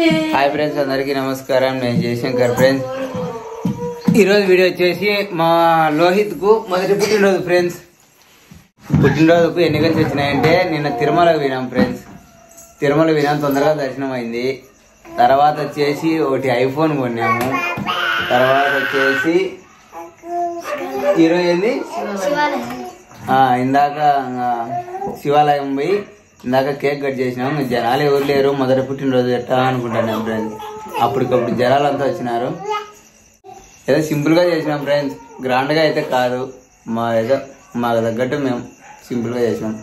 Hi friends, అందరికీ నమస్కారం. నేను జయశంకర్. ఫ్రెండ్స్, ఈరోజు వీడియో వచ్చేసి మా లోహిత్ కు మొదటి పుట్టినరోజు. ఫ్రెండ్స్, పుట్టినరోజుకు ఎన్ని గంటలు వచ్చినాయంటే నిన్న తిరుమలకు వినాం. ఫ్రెండ్స్, తిరుమల వినాం, తొందరగా దర్శనం అయింది. తర్వాత వచ్చేసి ఒకటి ఐఫోన్ కొన్నాము. తర్వాత వచ్చేసి ఈరోజు ఏంది ఇందాక శివాలయం పోయి ఇందాక కేక్ కట్ చేసినాము. జనాలు ఎవరు లేరు, మొదటి పుట్టినరోజు ఎట్టా అనుకుంటాను ఫ్రెండ్స్. అప్పటికప్పుడు జనాలంతా వచ్చినారు. ఏదో సింపుల్గా చేసినాం ఫ్రెండ్స్, గ్రాండ్గా అయితే కాదు. మాకు తగ్గట్టు మేము సింపుల్గా చేసినాం.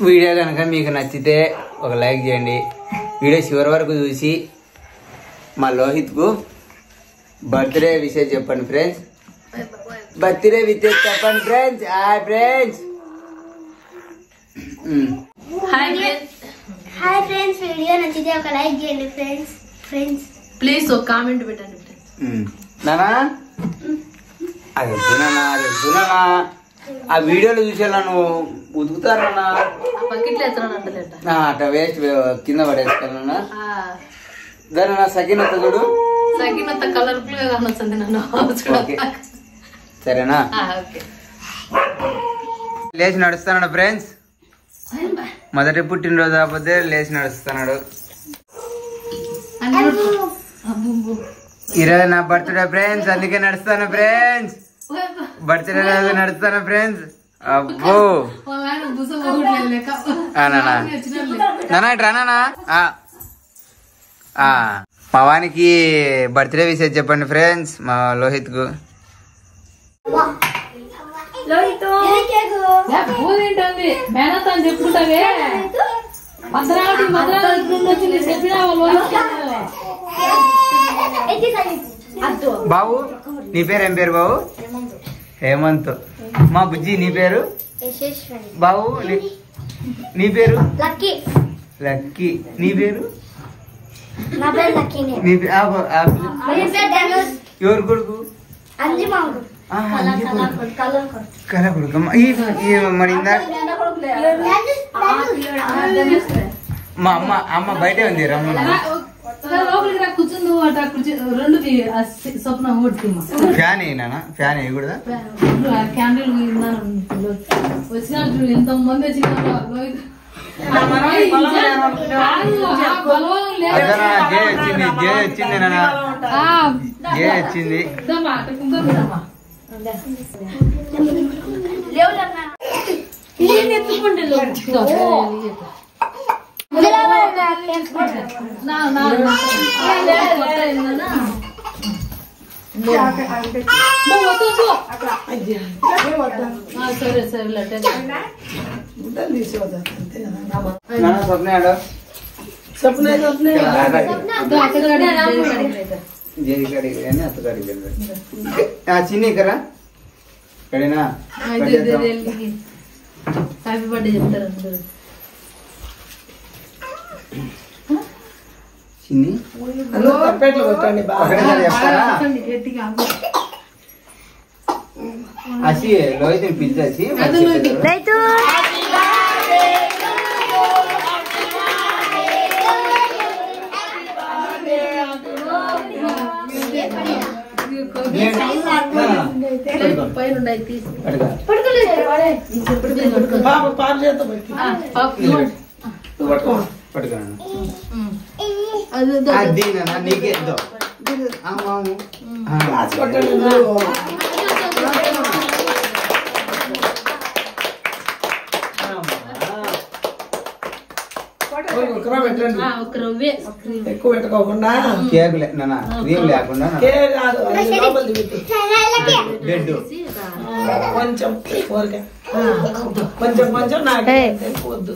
వీడియో కనుక మీకు నచ్చితే ఒక లైక్ చేయండి. వీడియో చివరి వరకు చూసి మా లోహిత్కు బర్త్డే విషయం చెప్పండి ఫ్రెండ్స్. బర్త్డే విషయం చెప్పండి friends. Hi friends. Hi friends, video నచ్చితే ఒక లైక్ చేయండి ఫ్రెండ్స్. ప్లీజ్ ఒక కామెంట్ పెట్టండి ఫ్రెండ్స్. నానా అది నానా ఆ వీడియోలో చూసేలా నువ్వు ఉతుకుతారన్నా బకెట్లో ఎత్తనంటలేట అట్లా వేస్ట్ కింద పడేస్తానన్నా. దాని సకినత్త చూడు, సగినంత కలర్ఫుల్ గా కానొస్తుంది నన్ను. సరేనా? లేచి నడుస్తాడు ఫ్రెండ్స్. మొదటి పుట్టినరోజు కాకపోతే లేచి నడుస్తున్నాడు. ఈరోజు నా బర్త్డే ఫ్రెండ్స్, అందుకే నడుస్తాను ఫ్రెండ్స్. బర్త్డే రోజు నడుస్తాను ఫ్రెండ్స్. అబ్బో నానా ఇటు రానా. మా వానికి బర్త్డే విషయం చెప్పండి ఫ్రెండ్స్. మా లోహిత్ కు చెప్పుకుంటావే బాబు, నీ పేరు ఏం పేరు బాబు? హేమంత్. మా బుజ్జి నీ పేరు? బాబు నీ పేరు? లక్కీ. నీ పేరు? ఎవరు కొడుకు? కళ కొడుకు. మరి మా అమ్మ బయటే ఉంది. ఫ్యాన్ వేయనా? ఫ్యాన్ వేయకూడదా? క్యాండిల్ వచ్చినట్టు ఎంత మంది వచ్చింది. జే వచ్చింది నాన్న, జే వచ్చింది. సరే సరే చిన్ని కరా కడేనా. హ్యాపీ బర్త్డే చెప్తారు చిన్ని. అసి లోహిత్ పిలిచి అది నీకే ఎక్కువ పెట్టుకోకుండా కేక్ క్రీమ్ లేకుండా కొంచెం కొంచెం కొంచెం నాకు వద్దు.